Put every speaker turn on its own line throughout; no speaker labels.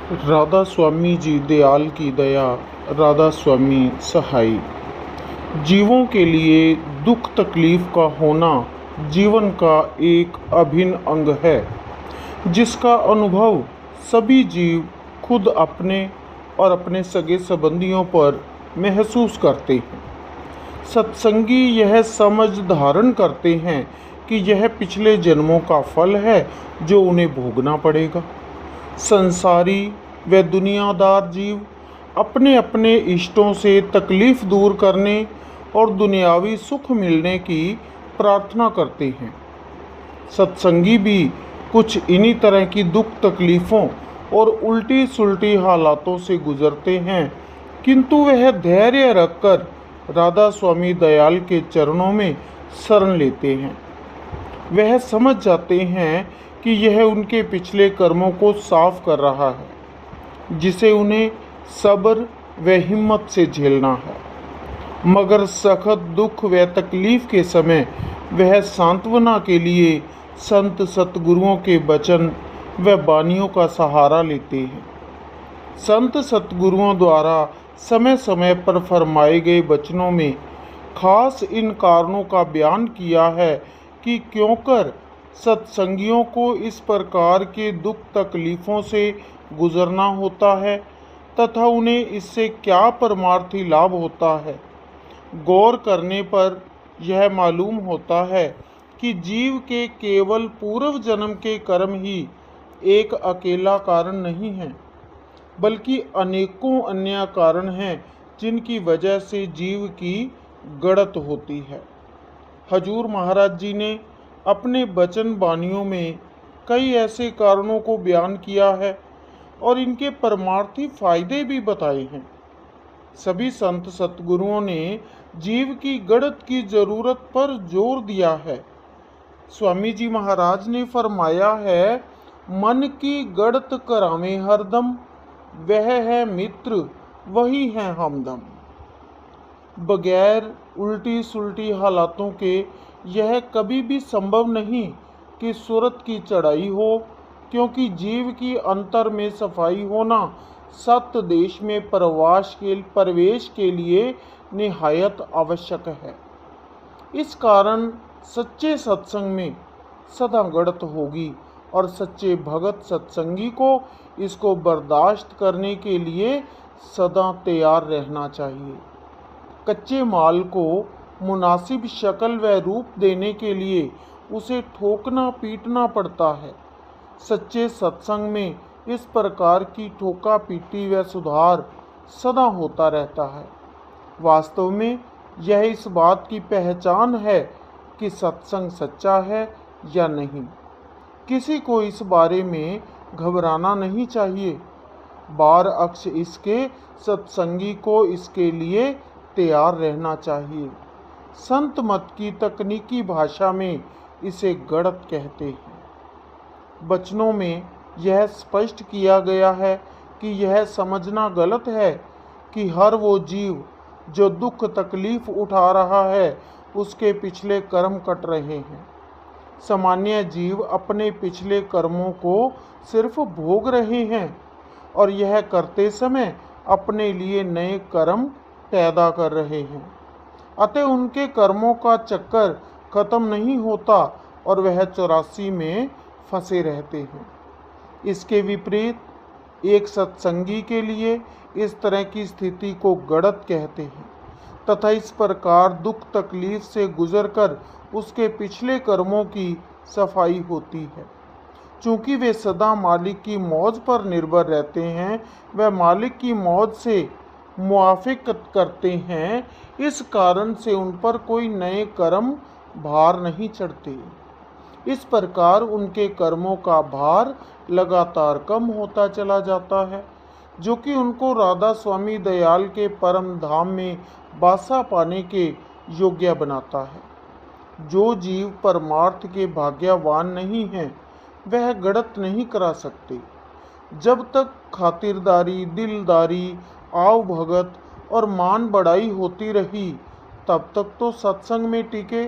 राधा स्वामी जी दयाल की दया, राधा स्वामी सहाय। जीवों के लिए दुख तकलीफ का होना जीवन का एक अभिन्न अंग है, जिसका अनुभव सभी जीव खुद अपने और अपने सगे संबंधियों पर महसूस करते हैं। सत्संगी यह समझ धारण करते हैं कि यह पिछले जन्मों का फल है जो उन्हें भोगना पड़ेगा। संसारी व दुनियादार जीव अपने अपने इष्टों से तकलीफ दूर करने और दुनियावी सुख मिलने की प्रार्थना करते हैं। सत्संगी भी कुछ इन्हीं तरह की दुख तकलीफ़ों और उल्टी सुलटी हालातों से गुजरते हैं, किंतु वह धैर्य रखकर राधा स्वामी दयाल के चरणों में शरण लेते हैं। वह समझ जाते हैं कि यह उनके पिछले कर्मों को साफ कर रहा है, जिसे उन्हें सब्र व हिम्मत से झेलना है। मगर सख्त दुख व तकलीफ के समय वह सांत्वना के लिए संत सतगुरुओं के वचन व बानियों का सहारा लेते हैं। संत सतगुरुओं द्वारा समय समय पर फरमाए गए वचनों में खास इन कारणों का बयान किया है कि क्योंकर सत्संगियों को इस प्रकार के दुख तकलीफ़ों से गुजरना होता है तथा उन्हें इससे क्या परमार्थी लाभ होता है। गौर करने पर यह मालूम होता है कि जीव के केवल पूर्व जन्म के कर्म ही एक अकेला कारण नहीं है, बल्कि अनेकों अन्य कारण हैं जिनकी वजह से जीव की गड़त होती है। हजूर महाराज जी ने अपने वचन बानियों में कई ऐसे कारणों को बयान किया है और इनके परमार्थी फायदे भी बताए हैं। सभी संत सतगुरुओं ने जीव की गड़त की जरूरत पर जोर दिया है। स्वामी जी महाराज ने फरमाया है, मन की गड़त करावे हरदम, वह है मित्र वही है हमदम। बगैर उल्टी सुलटी हालातों के यह कभी भी संभव नहीं कि सूरत की चढ़ाई हो, क्योंकि जीव की अंतर में सफाई होना सत्य देश में प्रवेश के लिए निहायत आवश्यक है। इस कारण सच्चे सत्संग में सदा गड़त होगी और सच्चे भगत सत्संगी को इसको बर्दाश्त करने के लिए सदा तैयार रहना चाहिए। कच्चे माल को मुनासिब शक्ल व रूप देने के लिए उसे ठोकना पीटना पड़ता है। सच्चे सत्संग में इस प्रकार की ठोका पीटी व सुधार सदा होता रहता है। वास्तव में यह इस बात की पहचान है कि सत्संग सच्चा है या नहीं। किसी को इस बारे में घबराना नहीं चाहिए। बार अक्ष इसके सत्संगी को इसके लिए तैयार रहना चाहिए। संत मत की तकनीकी भाषा में इसे गड़त कहते हैं। वचनों में यह स्पष्ट किया गया है कि यह समझना गलत है कि हर वो जीव जो दुख तकलीफ उठा रहा है उसके पिछले कर्म कट रहे हैं। सामान्य जीव अपने पिछले कर्मों को सिर्फ भोग रहे हैं और यह करते समय अपने लिए नए कर्म पैदा कर रहे हैं। अतः उनके कर्मों का चक्कर खत्म नहीं होता और वह 84 में फंसे रहते हैं। इसके विपरीत एक सत्संगी के लिए इस तरह की स्थिति को गड़त कहते हैं तथा इस प्रकार दुख तकलीफ से गुजरकर उसके पिछले कर्मों की सफाई होती है। चूँकि वे सदा मालिक की मौज पर निर्भर रहते हैं, वह मालिक की मौज से मुआफिकत करते हैं, इस कारण से उन पर कोई नए कर्म भार नहीं चढ़ते। इस प्रकार उनके कर्मों का भार लगातार कम होता चला जाता है, जो कि उनको राधा स्वामी दयाल के परम धाम में वासा पाने के योग्य बनाता है। जो जीव परमार्थ के भाग्यवान नहीं हैं, वह गड़त नहीं करा सकते। जब तक खातिरदारी, दिलदारी, आव भगत और मान बढ़ाई होती रही, तब तक तो सत्संग में टिके,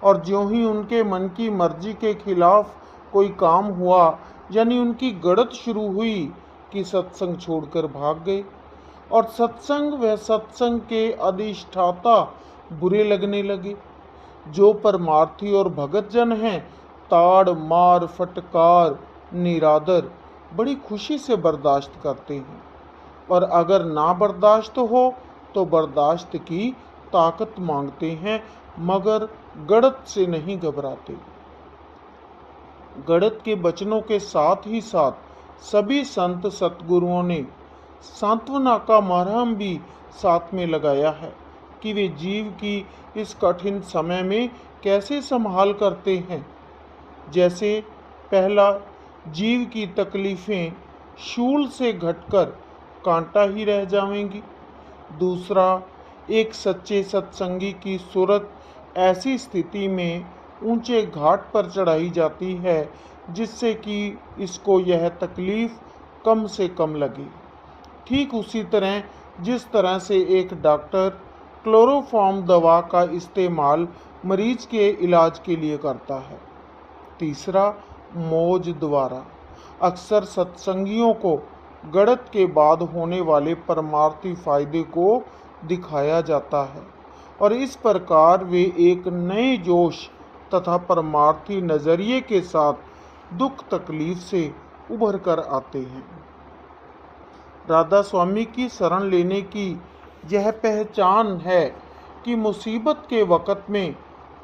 और ज्यों ही उनके मन की मर्जी के खिलाफ कोई काम हुआ, यानी उनकी गड़त शुरू हुई, कि सत्संग छोड़कर भाग गए और सत्संग व सत्संग के अधिष्ठाता बुरे लगने लगे। जो परमार्थी और भगत जन हैं, ताड़ मार फटकार निरादर बड़ी खुशी से बर्दाश्त करते हैं, और अगर ना बर्दाश्त हो तो बर्दाश्त की ताकत मांगते हैं, मगर गड़त से नहीं घबराते। गड़त के बचनों के साथ ही साथ सभी संत सतगुरुओं ने सांत्वना का मरहम भी साथ में लगाया है कि वे जीव की इस कठिन समय में कैसे संभाल करते हैं। जैसे पहला, जीव की तकलीफें शूल से घटकर कांटा ही रह जाएंगी। दूसरा, एक सच्चे सत्संगी की सूरत ऐसी स्थिति में ऊंचे घाट पर चढ़ाई जाती है जिससे कि इसको यह तकलीफ कम से कम लगे। ठीक उसी तरह जिस तरह से एक डॉक्टर क्लोरोफॉर्म दवा का इस्तेमाल मरीज के इलाज के लिए करता है। तीसरा, मौज द्वारा अक्सर सत्संगियों को गड़त के बाद होने वाले परमार्थी फायदे को दिखाया जाता है और इस प्रकार वे एक नए जोश तथा परमार्थी नजरिए के साथ दुख तकलीफ से उभर कर आते हैं। राधा स्वामी की शरण लेने की यह पहचान है कि मुसीबत के वक़्त में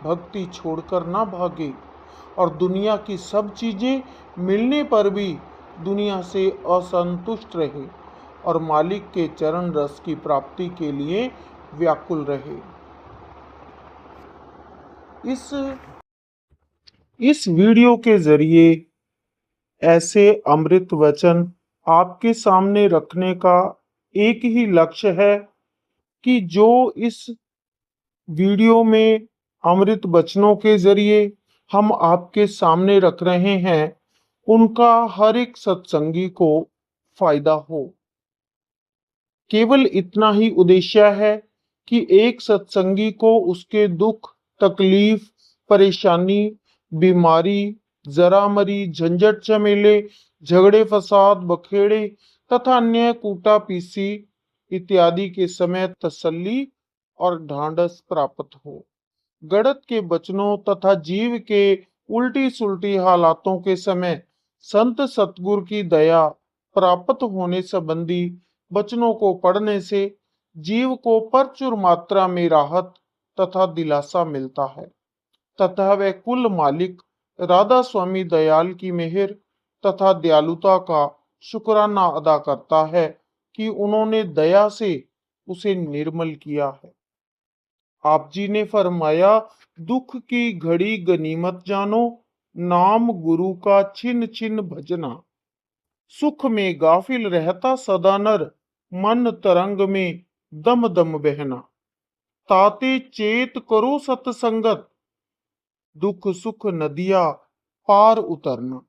भक्ति छोड़कर ना भागे और दुनिया की सब चीज़ें मिलने पर भी दुनिया से असंतुष्ट रहे और मालिक के चरण रस की प्राप्ति के लिए व्याकुल रहे। इस वीडियो के जरिए ऐसे अमृत वचन आपके सामने रखने का एक ही लक्ष्य है कि जो इस वीडियो में अमृत वचनों के जरिए हम आपके सामने रख रहे हैं, उनका हर एक सत्संगी को फायदा हो। केवल इतना ही उद्देश्य है कि एक सत्संगी को उसके दुख, तकलीफ, परेशानी, बीमारी, जरामरी, झंझट झमेले, झगड़े फसाद, बखेड़े तथा अन्य कूटा पीसी इत्यादि के समय तसल्ली और ढांढस प्राप्त हो। गड़त के बचनों तथा जीव के उल्टी सुल्टी हालातों के समय संत सतगुरु की दया प्राप्त होने संबंधी वचनों को पढ़ने से जीव को प्रचुर मात्रा में राहत तथा दिलासा मिलता है तथा वह कुल मालिक राधा स्वामी दयाल की मेहर तथा दयालुता का शुक्राना अदा करता है कि उन्होंने दया से उसे निर्मल किया है। आप जी ने फरमाया, दुख की घड़ी गनीमत जानो, नाम गुरु का छिन छिन भजना। सुख में गाफिल रहता सदा नर, मन तरंग में दम दम बहना। ताते चेत करो सतसंगत, दुख सुख नदिया पार उतरना।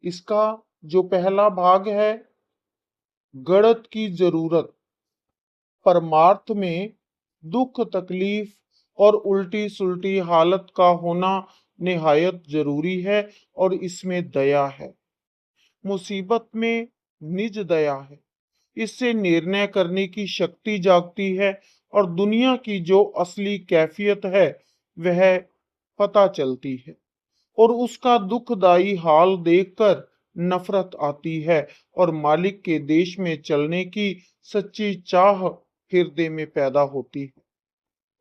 इसका जो पहला भाग है, गड़त की जरूरत, परमार्थ में दुख तकलीफ और उल्टी सुल्टी हालत का होना निहायत जरूरी है और इसमें दया है। मुसीबत में निज दया है, इससे निर्णय करने की शक्ति जागती है और दुनिया की जो असली कैफियत है वह पता चलती है और उसका दुखदाई हाल देखकर नफरत आती है और मालिक के देश में चलने की सच्ची चाह हृदय में पैदा होती है।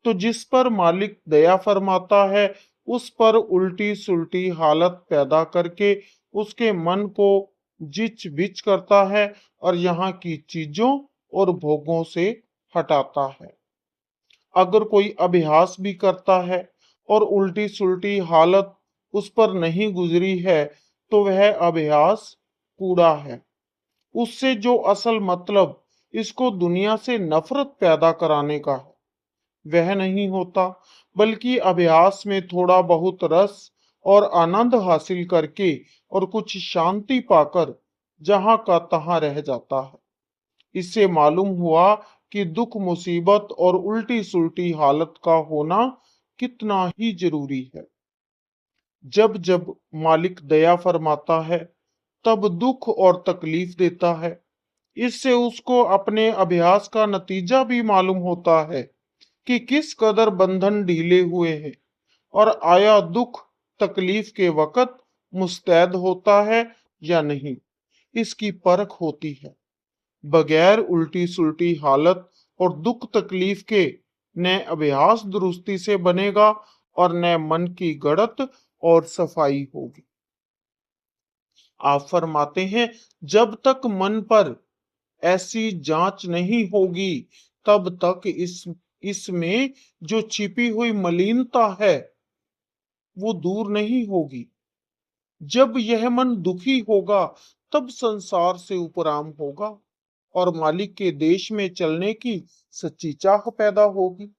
तो जिस पर मालिक दया फरमाता है उस पर उल्टी सुल्टी हालत पैदा करके उसके मन को जिच बिच करता है और यहाँ की चीजों और भोगों से हटाता है। अगर कोई अभ्यास भी करता है और उल्टी सुल्टी हालत उस पर नहीं गुजरी है तो वह अभ्यास कूड़ा है। उससे जो असल मतलब इसको दुनिया से नफरत पैदा कराने का है वह नहीं होता, बल्कि अभ्यास में थोड़ा बहुत रस और आनंद हासिल करके और कुछ शांति पाकर जहां का तहां रह जाता है। इससे मालूम हुआ कि दुख मुसीबत और उल्टी सुल्टी हालत का होना कितना ही जरूरी है। जब जब मालिक दया फरमाता है तब दुख और तकलीफ देता है। इससे उसको अपने अभ्यास का नतीजा भी मालूम होता है कि किस कदर बंधन ढीले हुए हैं, और आया दुख तकलीफ के वक्त मुस्तैद होता है या नहीं, इसकी परख होती है। बगैर उल्टी सुलटी हालत और दुख तकलीफ के न अभ्यास दुरुस्ती से बनेगा और न मन की गड़त और सफाई होगी। आप फरमाते हैं, जब तक मन पर ऐसी जांच नहीं होगी, तब तक इसमें जो छिपी हुई मलिनता है वो दूर नहीं होगी। जब यह मन दुखी होगा, तब संसार से उपराम होगा और मालिक के देश में चलने की सच्ची चाह पैदा होगी।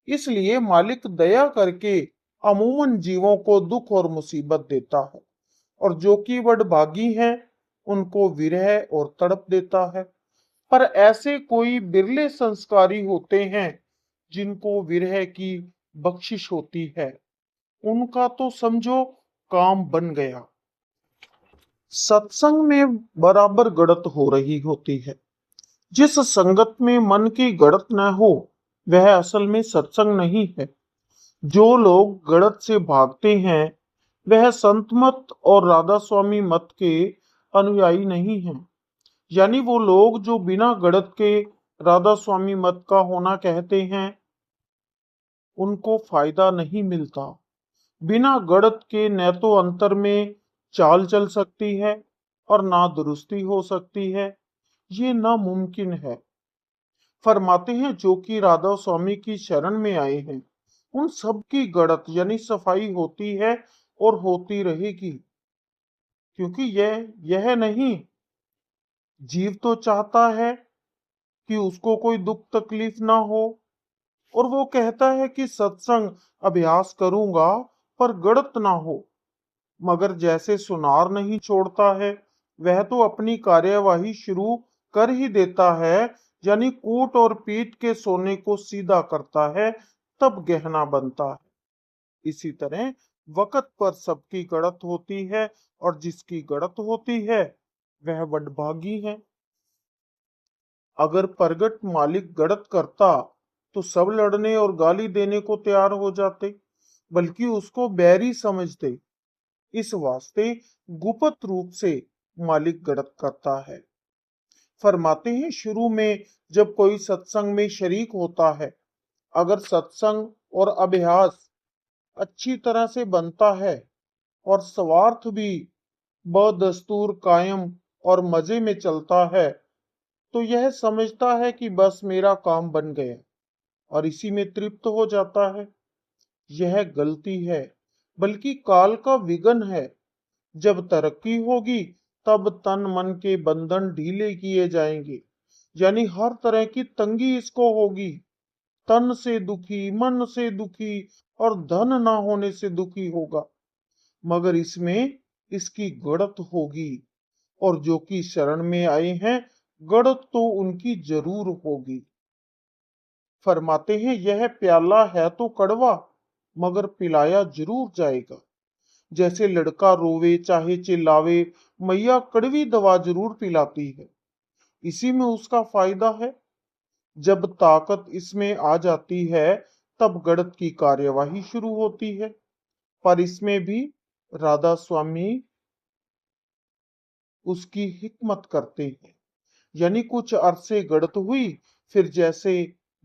इसलिए मालिक दया करके अमूमन जीवों को दुख और मुसीबत देता है, और जो कि बड़भागी हैं उनको विरह और तड़प देता है। पर ऐसे कोई बिरले संस्कारी होते हैं जिनको विरह की बख्शिश होती है, उनका तो समझो काम बन गया। सत्संग में बराबर गड़त हो रही होती है। जिस संगत में मन की गड़त न हो, वह असल में सत्संग नहीं है। जो लोग गड़त से भागते हैं, वह संत मत और राधा स्वामी मत के अनुयायी नहीं हैं। यानी वो लोग जो बिना गड़त के राधा स्वामी मत का होना कहते हैं, उनको फायदा नहीं मिलता। बिना गड़त के न तो अंतर में चाल चल सकती है और ना दुरुस्ती हो सकती है। ये नामुमकिन है। फरमाते हैं, जो कि राधा स्वामी की शरण में आए हैं, उन सब की गड़त यानी सफाई होती है और होती रहेगी। क्योंकि यह नहीं, जीव तो चाहता है कि उसको कोई दुख तकलीफ ना हो, और वो कहता है कि सत्संग अभ्यास करूंगा पर गड़त ना हो। मगर जैसे सुनार नहीं छोड़ता है, वह तो अपनी कार्यवाही शुरू कर ही देता है, यानी कूट और पीट के सोने को सीधा करता है, तब गहना बनता है। इसी तरह वक़्त पर सबकी गड़त होती है, और जिसकी गड़त होती है वह बड़भागी है। अगर प्रगट मालिक गड़त करता तो सब लड़ने और गाली देने को तैयार हो जाते, बल्कि उसको बैरी समझते। इस वास्ते गुप्त रूप से मालिक गड़त करता है। फरमाते हैं, शुरू में जब कोई सत्संग में शरीक होता है, अगर सत्संग और अभ्यास अच्छी तरह से बनता है और स्वार्थ भी बदस्तूर कायम और मजे में चलता है, तो यह समझता है कि बस मेरा काम बन गया और इसी में तृप्त हो जाता है। यह गलती है, बल्कि काल का विघन है। जब तरक्की होगी, तब तन मन के बंधन ढीले किए जाएंगे, यानी हर तरह की तंगी इसको होगी। तन से दुखी, मन से दुखी और धन ना होने से दुखी होगा। मगर इसमें इसकी गड़त होगी, और जो कि शरण में आए हैं, गड़त तो उनकी जरूर होगी। फरमाते हैं, यह प्याला है तो कड़वा, मगर पिलाया जरूर जाएगा। जैसे लड़का रोवे चाहे चिल्लावे, मैया कड़वी दवा जरूर पिलाती है। इसी में उसका फायदा है। जब ताकत इसमें आ जाती है, तब गड़त की कार्यवाही शुरू होती है। पर इसमें भी राधा स्वामी उसकी हिकमत करते हैं। यानी कुछ अरसे गड़त हुई, फिर जैसे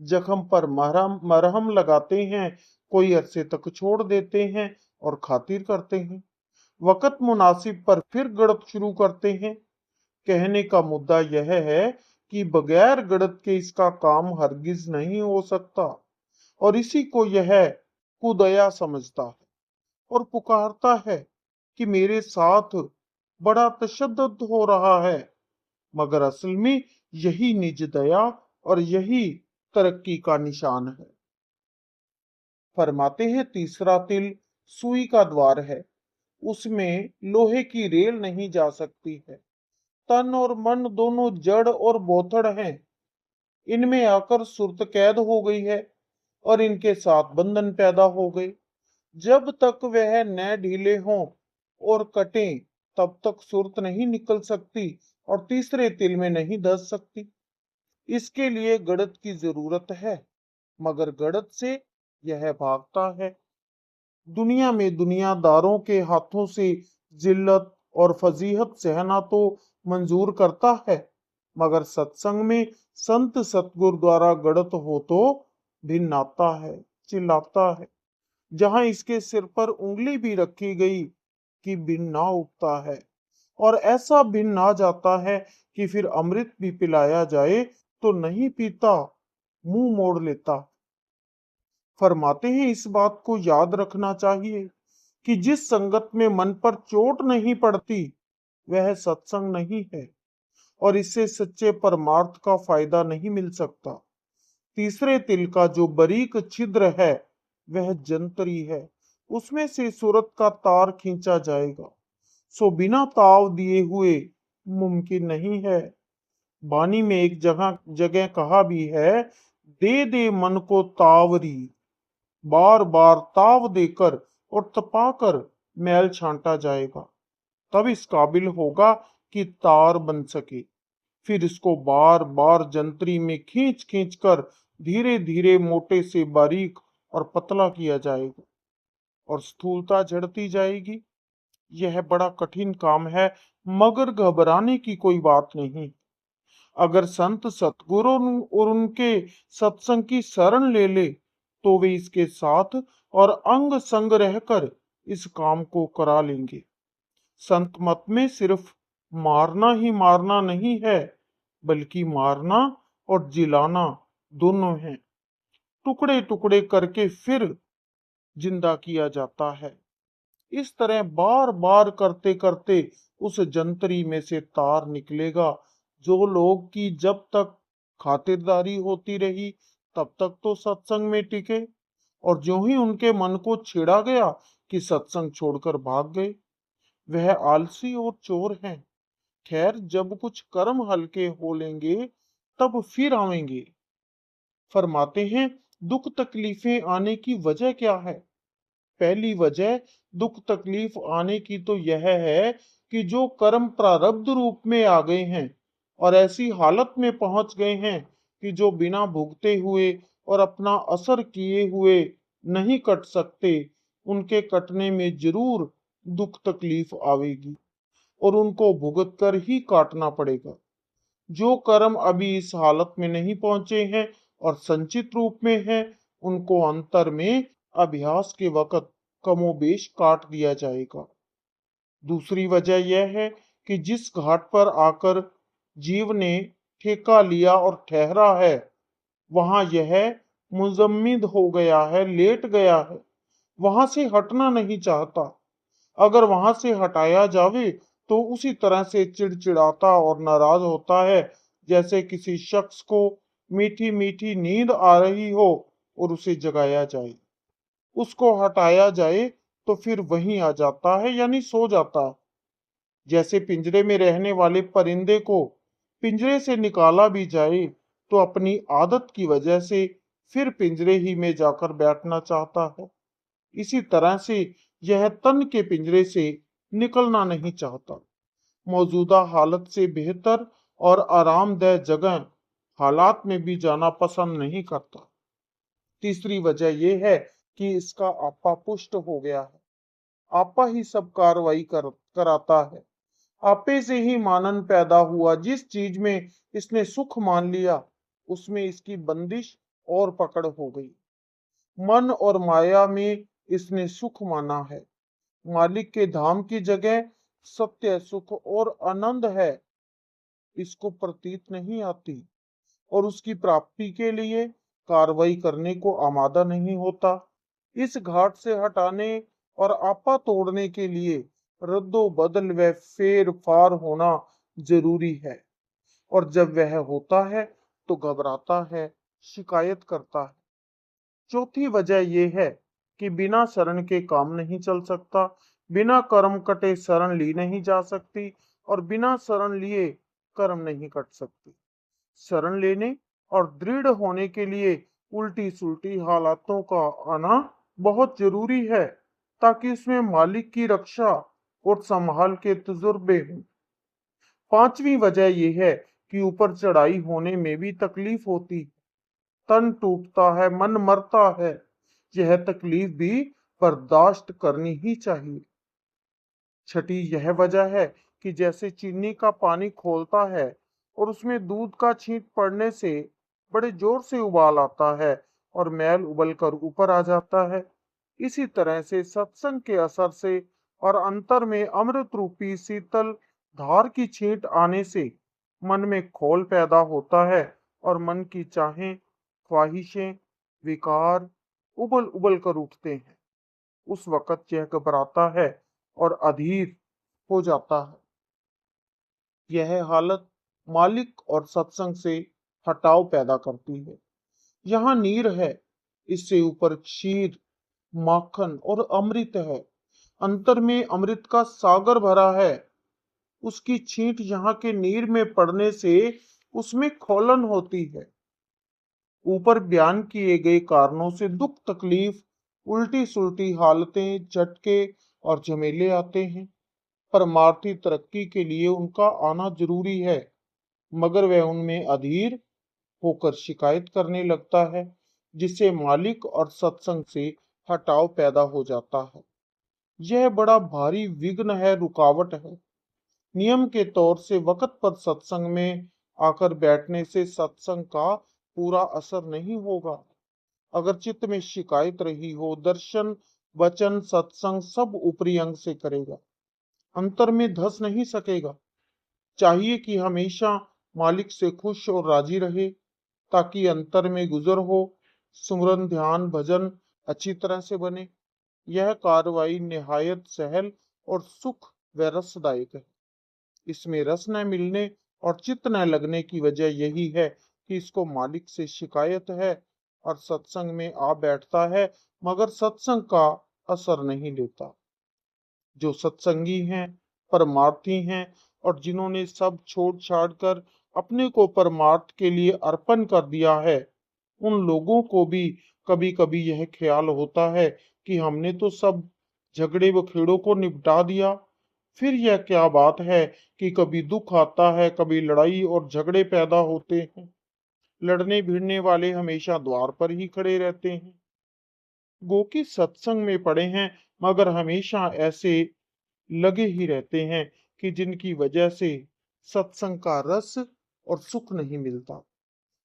जख्म पर मरहम मरहम लगाते हैं, कोई अरसे तक छोड़ देते हैं और खातिर करते हैं। वक़्त मुनासिब पर फिर गड़त शुरू करते हैं। कहने का मुद्दा यह है कि बगैर गड़त के इसका काम हरगिज नहीं हो सकता, और इसी को यह कुदया समझता है और पुकारता है कि मेरे साथ बड़ा तशद्दुद हो रहा है। मगर असल में यही निज दया और यही तरक्की का निशान है। फरमाते हैं, तीसरा तिल सुई का द्वार है, उसमें लोहे की रेल नहीं जा सकती है। तन और मन दोनों जड़ और बोथड़ हैं। इनमें आकर सुरत कैद हो गई है और इनके साथ बंधन पैदा हो गए। जब तक वह न ढीले हों और कटें, तब तक सुरत नहीं निकल सकती और तीसरे तिल में नहीं धस सकती। इसके लिए गड़त की जरूरत है, मगर गड़त से यह भागता है। दुनिया में दुनियादारों के हाथों से जिल्लत और फजीहत सहना तो मंजूर करता है, मगर सत्संग में संत सतगुरु द्वारा गड़त हो तो भिन्न आता है, चिल्लाता है। जहां इसके सिर पर उंगली भी रखी गई कि भिन्न ना उठता है, और ऐसा भिन्न आ जाता है कि फिर अमृत भी पिलाया जाए तो नहीं पीता, मुंह मोड़ लेता। फरमाते हैं इस बात को याद रखना चाहिए कि जिस संगत में मन पर चोट नहीं पड़ती वह सत्संग नहीं है, और इससे सच्चे परमार्थ का फायदा नहीं मिल सकता। तीसरे तिल का जो बारीक छिद्र है वह जंतरी है, उसमें से सूरत का तार खींचा जाएगा, सो बिना ताव दिए हुए मुमकिन नहीं है। वाणी में एक जगह जगह कहा भी है, दे दे मन को तावरी, बार बार ताव देकर और तपाकर मैल छांटा जाएगा, तब इस काबिल होगा कि तार बन सके। फिर इसको बार बार जंतरी में खींच खींच कर धीरे धीरे मोटे से बारीक और पतला किया जाएगा, और स्थूलता झड़ती जाएगी। यह बड़ा कठिन काम है, मगर घबराने की कोई बात नहीं। अगर संत सतगुरु और उनके सत्संग की शरण ले ले तो वे इसके साथ और अंग संग रहकर इस काम को करा लेंगे। संत मत में सिर्फ मारना ही मारना नहीं है, बल्कि मारना और जिलाना दोनों है। टुकड़े टुकड़े करके फिर जिंदा किया जाता है। इस तरह बार बार करते करते उस जंतरी में से तार निकलेगा। जो लोग की जब तक खातिरदारी होती रही तब तक तो सत्संग में टिके, और जो ही उनके मन को छेड़ा गया कि सत्संग छोड़कर भाग गए, वह आलसी और चोर हैं। खैर, जब कुछ कर्म हल्के हो लेंगे तब फिर आवेंगे। फरमाते हैं, दुख तकलीफें आने की वजह क्या है? पहली वजह दुख तकलीफ आने की तो यह है कि जो कर्म प्रारब्ध रूप में आ गए हैं और ऐसी हालत में पहुंच गए हैं कि जो बिना भुगते हुए और अपना असर किए हुए नहीं कट सकते, उनके कटने में जरूर दुख तकलीफ आवेगी और उनको भुगत कर ही काटना पड़ेगा। जो कर्म अभी इस हालत में नहीं पहुंचे हैं और संचित रूप में हैं, उनको अंतर में अभ्यास के वक्त कमोबेश काट दिया जाएगा। दूसरी वजह यह है कि जिस घाट पर आकर जीव ने ठेका लिया और ठहरा है, वहां यह मुजम्मिद हो गया है, लेट गया है, वहां से हटना नहीं चाहता। अगर वहां से हटाया जावे तो उसी तरह से चिड़चिड़ाता और नाराज होता है जैसे किसी शख्स को मीठी मीठी नींद आ रही हो और उसे जगाया जाए। उसको हटाया जाए तो फिर वहीं आ जाता है, यानी सो जाता है। जैसे पिंजरे में रहने वाले परिंदे को पिंजरे से निकाला भी जाए तो अपनी आदत की वजह से फिर पिंजरे ही में जाकर बैठना चाहता है। इसी तरह से यह तन के पिंजरे से निकलना नहीं चाहता। मौजूदा हालत से बेहतर और आरामदेह जगह हालात में भी जाना पसंद नहीं करता। तीसरी वजह यह है कि इसका आपा पुष्ट हो गया है। आपा ही सब कार्रवाई कराता है। आपे से ही मानन पैदा हुआ। जिस चीज में इसने सुख मान लिया उसमें इसकी बंदिश और पकड़ हो गई। मन और माया में इसने सुख माना है। मालिक के धाम की जगह सत्य सुख और आनंद है इसको प्रतीत नहीं आती, और उसकी प्राप्ति के लिए कार्रवाई करने को आमादा नहीं होता। इस घाट से हटाने और आपा तोड़ने के लिए रद्दो बदल व फेर फार होना जरूरी है, और जब वह होता है तो घबराता है, शिकायत करता है। चौथी वजह यह है कि बिना शरण के काम नहीं चल सकता, बिना कर्म कटे शरण ली नहीं जा सकती, और बिना शरण लिए कर्म नहीं कट सकती। शरण लेने और दृढ़ होने के लिए उल्टी सुल्टी हालातों का आना बहुत जरूरी है, ताकि उसमें मालिक की रक्षा और संभाल के तजुर्बे हों। पांचवी वजह यह है कि ऊपर चढ़ाई होने में भी तकलीफ होती, तन टूटता है, मन मरता है। यह तकलीफ भी बर्दाश्त करनी ही चाहिए। छठी यह वजह है कि जैसे चीनी का पानी खोलता है और उसमें दूध का छींट पड़ने से बड़े जोर से उबाल आता है और मैल उबलकर ऊपर आ जाता है, इसी तरह से सत्संग के असर से और अंतर में अमृत रूपी शीतल धार की छींट आने से मन में खौल पैदा होता है और मन की चाहें, ख्वाहिशें, विकार उबल उबल कर उठते हैं। उस वक्त यह घबराता है और अधीर हो जाता है। यह हालत मालिक और सत्संग से हटाव पैदा करती है। यहाँ नीर है, इससे ऊपर क्षीर, माखन और अमृत है। अंतर में अमृत का सागर भरा है। उसकी छींट यहाँ के नीर में पड़ने से उसमें खौलन होती है। ऊपर बयान किए गए कारणों से दुख, तकलीफ, उल्टी सुल्टी हालतें, झटके और झमेले आते हैं। परमार्थी तरक्की के लिए उनका आना जरूरी है, मगर वह उनमें अधीर होकर शिकायत करने लगता है, जिससे मालिक और सत्संग से हटाव पैदा हो जाता है। यह बड़ा भारी विघ्न है, रुकावट है। नियम के तौर से वक्त पर सत्संग में आकर बैठने से सत्संग का पूरा असर नहीं होगा। अगर चित्त में शिकायत रही हो, दर्शन, वचन, सत्संग सब ऊपरी अंग से करेगा, अंतर में धस नहीं सकेगा। चाहिए कि हमेशा मालिक से खुश और राजी रहे, ताकि अंतर में गुजर हो, सुमरन, ध्यान, भजन अच्छी तरह से बने। यह कार्रवाई निहायत सहल और सुख व रसदायक है। इसमें रस न मिलने और चित्त न लगने की वजह यही है कि इसको मालिक से शिकायत है और सत्संग में आ बैठता है, मगर सत्संग का असर नहीं लेता। जो सत्संगी हैं, परमार्थी हैं और जिन्होंने सब छोड़ छाड़ कर अपने को परमार्थ के लिए अर्पण कर दिया है, उन लोगों को भी कभी कभी यह ख्याल होता है कि हमने तो सब झगड़े व खेड़ों को निपटा दिया, फिर यह क्या बात है कि कभी दुख आता है, कभी लड़ाई और झगड़े पैदा होते हैं। लड़ने भिड़ने वाले हमेशा द्वार पर ही खड़े रहते हैं। गो की सत्संग में पड़े हैं, मगर हमेशा ऐसे लगे ही रहते हैं कि जिनकी वजह से सत्संग का रस और सुख नहीं मिलता।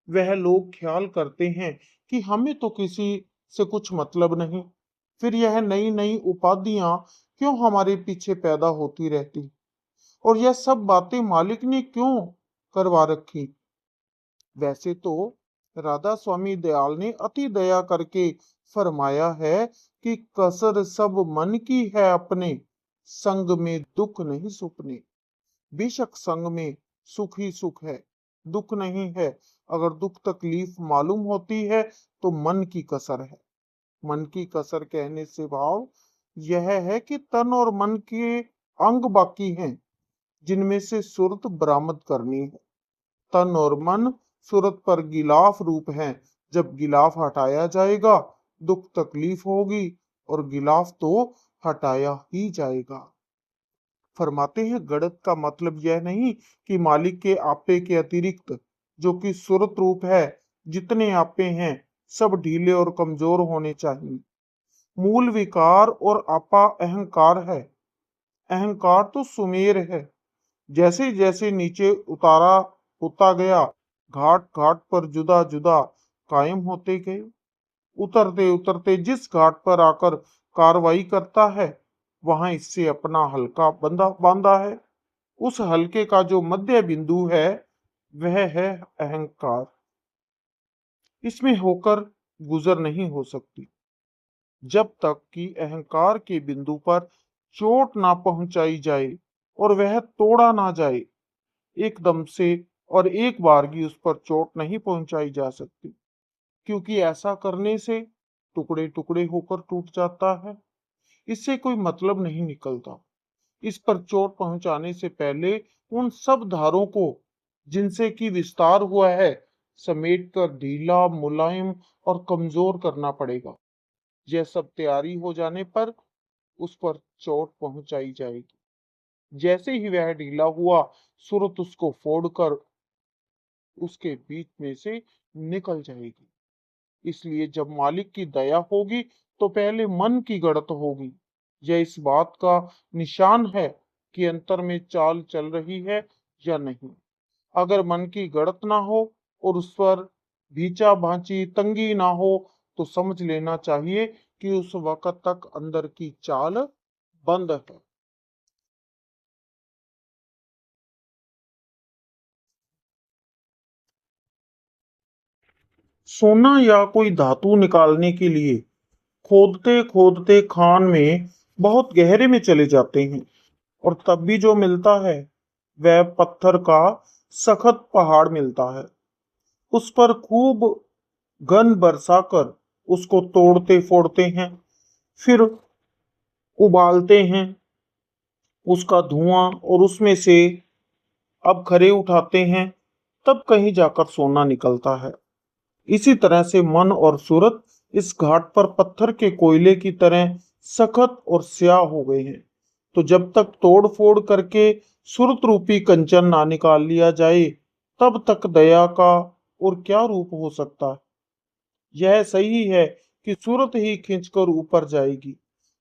वह लोग ख्याल करते हैं कि हमें तो किसी से कुछ मतलब नहीं, फिर यह नई नई उपाधियां क्यों हमारे पीछे पैदा होती रहती, और यह सब बातें मालिक ने क्यों करवा रखी। वैसे तो राधा स्वामी दयाल ने अति दया करके फरमाया है कि कसर सब मन की है अपने, संग में दुख नहीं सुपने। बेशक संग में सुख ही सुख है, दुख नहीं है। अगर दुख तकलीफ मालूम होती है तो मन की कसर है। मन की कसर कहने से भाव यह है कि तन और मन के अंग बाकी हैं, जिनमें से सुरत बरामद करनी है। तन और मन सूरत पर गिलाफ रूप हैं। जब गिलाफ हटाया जाएगा, दुख तकलीफ होगी और गिलाफ तो हटाया ही जाएगा। फरमाते हैं, गणित का मतलब यह नहीं कि मालिक के आपे के अतिरिक्त, जो कि सूरत रूप है, जितने आपे हैं सब ढीले और कमजोर होने चाहिए। मूल विकार और आपा अहंकार है। अहंकार तो सुमेर है। जैसे जैसे नीचे उतारा होता गया, घाट घाट पर जुदा जुदा कायम होते गए। उतरते उतरते जिस घाट पर आकर कार्रवाई करता है, वहां इससे अपना हल्का बंधा बांधा है। उस हल्के का जो मध्य बिंदु है, वह है अहंकार। इसमें होकर गुजर नहीं हो सकती जब तक कि अहंकार के बिंदु पर चोट ना पहुंचाई जाए और वह तोड़ा ना जाए। एकदम से और एक बारगी उस पर चोट नहीं पहुंचाई जा सकती, क्योंकि ऐसा करने से टुकड़े टुकड़े होकर टूट जाता है। इससे कोई मतलब नहीं निकलता। इस पर चोट पहुंचाने से पहले उन सब धारों को, जिनसे कि विस्तार हुआ है, समेट कर ढीला, मुलायम और कमजोर करना पड़ेगा। यह सब तैयारी हो जाने पर उस पर चोट पहुंचाई जाएगी। जैसे ही वह ढीला हुआ, सूरत उसको फोड़कर उसके बीच में से निकल जाएगी। इसलिए जब मालिक की दया होगी तो पहले मन की गढ़त होगी। यह इस बात का निशान है कि अंतर में चाल चल रही है या नहीं। अगर मन की गढ़त ना हो और उस पर भीचा भांची तंगी ना हो तो समझ लेना चाहिए कि उस वक्त तक अंदर की चाल बंद है। सोना या कोई धातु निकालने के लिए खोदते खोदते खान में बहुत गहरे में चले जाते हैं, और तब भी जो मिलता है वह पत्थर का सख्त पहाड़ मिलता है। उस पर खूब घन बरसाकर उसको तोड़ते फोड़ते हैं, फिर उबालते हैं उसका धुआं, और उसमें से अब खरे उठाते हैं, तब कहीं जाकर सोना निकलता है। इसी तरह से मन और सूरत इस घाट पर पत्थर के कोयले की तरह सख्त और स्याह हो गए हैं। तो जब तक तोड़ फोड़ करके सुरत रूपी कंचन ना निकाल लिया जाए, तब तक दया का और क्या रूप हो सकता है। यह सही है कि सूरत ही खींचकर ऊपर जाएगी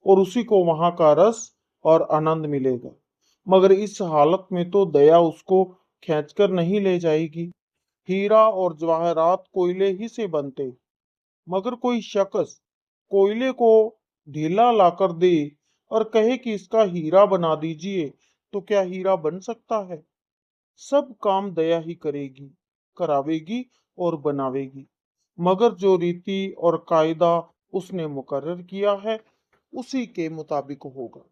और उसी को वहां का रस और आनंद मिलेगा। मगर इस हालत में तो दया उसको खींचकर नहीं ले जाएगी। हीरा और जवाहरात कोयले ही से बनते, मगर कोई शख्स कोयले को ढीला लाकर दे और कहे कि इसका हीरा बना दीजिए, तो क्या हीरा बन सकता है? सब काम दया ही करेगी, करावेगी और बनावेगी। मगर जो रीति और कायदा उसने मुकर्रर किया है, उसी के मुताबिक होगा।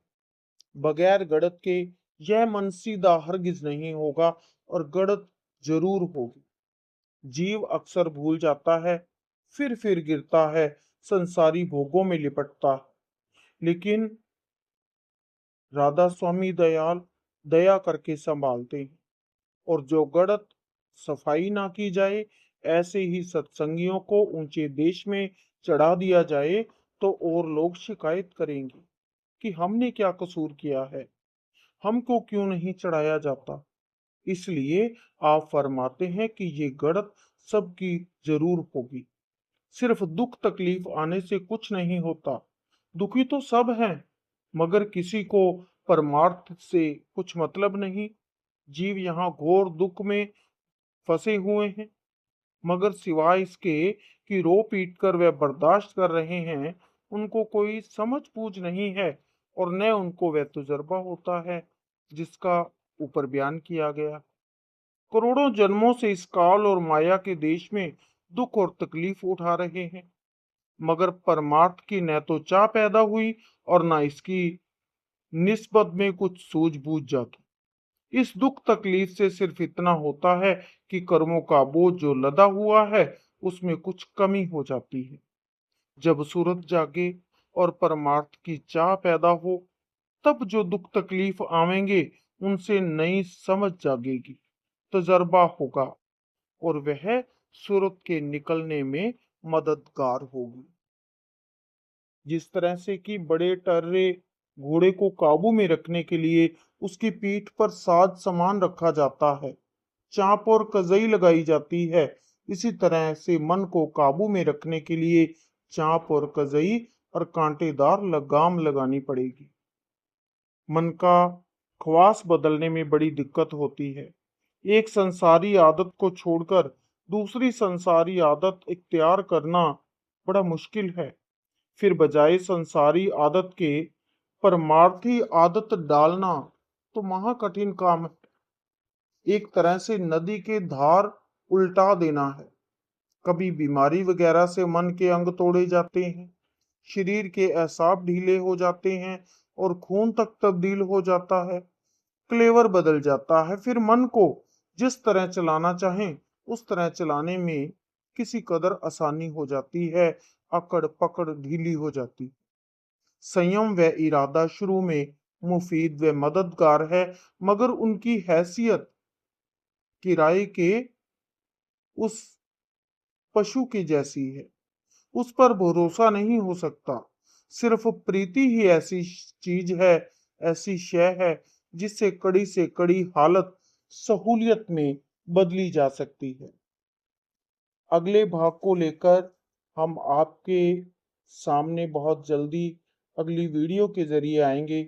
बगैर गड़त के यह मन सीधा हरगिज नहीं होगा, और गड़त जरूर होगी। जीव अक्सर भूल जाता है, फिर गिरता है, संसारी भोगों में लिपटता है। लेकिन राधा स्वामी दयाल दया करके संभालते हैं, और जो गड़त सफाई ना की जाए, ऐसे ही सत्संगियों को ऊंचे देश में चढ़ा दिया जाए, तो और लोग शिकायत करेंगे कि हमने क्या कसूर किया है, हमको क्यों नहीं चढ़ाया जाता। इसलिए आप फरमाते हैं कि ये गढ़त सबकी जरूर होगी। सिर्फ दुख तकलीफ आने से कुछ नहीं होता। दुखी तो सब हैं, मगर किसी को परमार्थ से कुछ मतलब नहीं। जीव यहाँ घोर दुख में फंसे हुए हैं, मगर सिवाय इसके कि रो पीट कर वे बर्दाश्त कर रहे हैं, उनको कोई समझ बूझ नहीं है, और न उनको वह तजुर्बा होता है जिसका ऊपर बयान किया गया। करोड़ों जन्मों से इस काल और माया के देश में दुख और तकलीफ उठा रहे हैं, मगर परमार्थ की न तो चाह पैदा हुई और न इसकी निस्बत में कुछ सूझबूझ जाती। इस दुख तकलीफ से सिर्फ इतना होता है कि कर्मों का बोझ जो लदा हुआ है, उसमें कुछ कमी हो जाती है। जब सूरत जागे और परमार्थ की चाह पैदा हो, तब जो दुख तकलीफ आवेंगे, उनसे नई समझ जागेगी, तजर्बा होगा, और वह सूरत के निकलने में मददगार होगी। जिस तरह से कि बड़े टर्रे घोड़े को काबू में रखने के लिए उसकी पीठ पर साज सामान रखा जाता है, चाप और कजई लगाई जाती है, इसी तरह से मन को काबू में रखने के लिए चाप और कजई और कांटेदार लगाम लगानी पड़ेगी। मन का ख्वास बदलने में बड़ी दिक्कत होती है। एक संसारी आदत को छोड़कर दूसरी संसारी आदत इख्तियार करना बड़ा मुश्किल है। फिर बजाय संसारी आदत के परमार्थी आदत डालना तो महा कठिन काम है। एक तरह से नदी के धार उल्टा देना है। कभी बीमारी वगैरह से मन के अंग तोड़े जाते हैं, शरीर के एसाब ढीले हो जाते हैं, और खून तक तब्दील हो जाता है, क्लेवर बदल जाता है। फिर मन को जिस तरह चलाना चाहें उस तरह चलाने में किसी कदर आसानी हो जाती है, अकड़ पकड़ ढीली हो जाती। संयम व इरादा शुरू में मुफीद व मददगार है, मगर उनकी हैसियत किराए के उस पशु की जैसी है, उस पर भरोसा नहीं हो सकता। सिर्फ प्रीति ही ऐसी चीज है, ऐसी शय है जिससे कड़ी से कड़ी हालत सहूलियत में बदली जा सकती है। अगले भाग को लेकर हम आपके सामने बहुत जल्दी अगली वीडियो के जरिए आएंगे।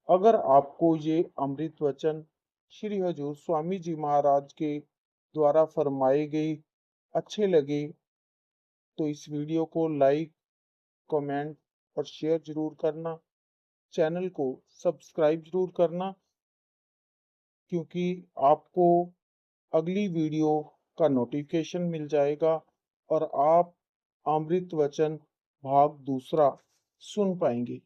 अगर आपको ये अमृत वचन श्री हजूर स्वामी जी महाराज के द्वारा फरमाए गए अच्छे लगे तो इस वीडियो को लाइक, कमेंट और शेयर जरूर करना। चैनल को सब्सक्राइब जरूर करना, क्योंकि आपको अगली वीडियो का नोटिफिकेशन मिल जाएगा और आप अमृत वचन भाग दूसरा सुन पाएंगे।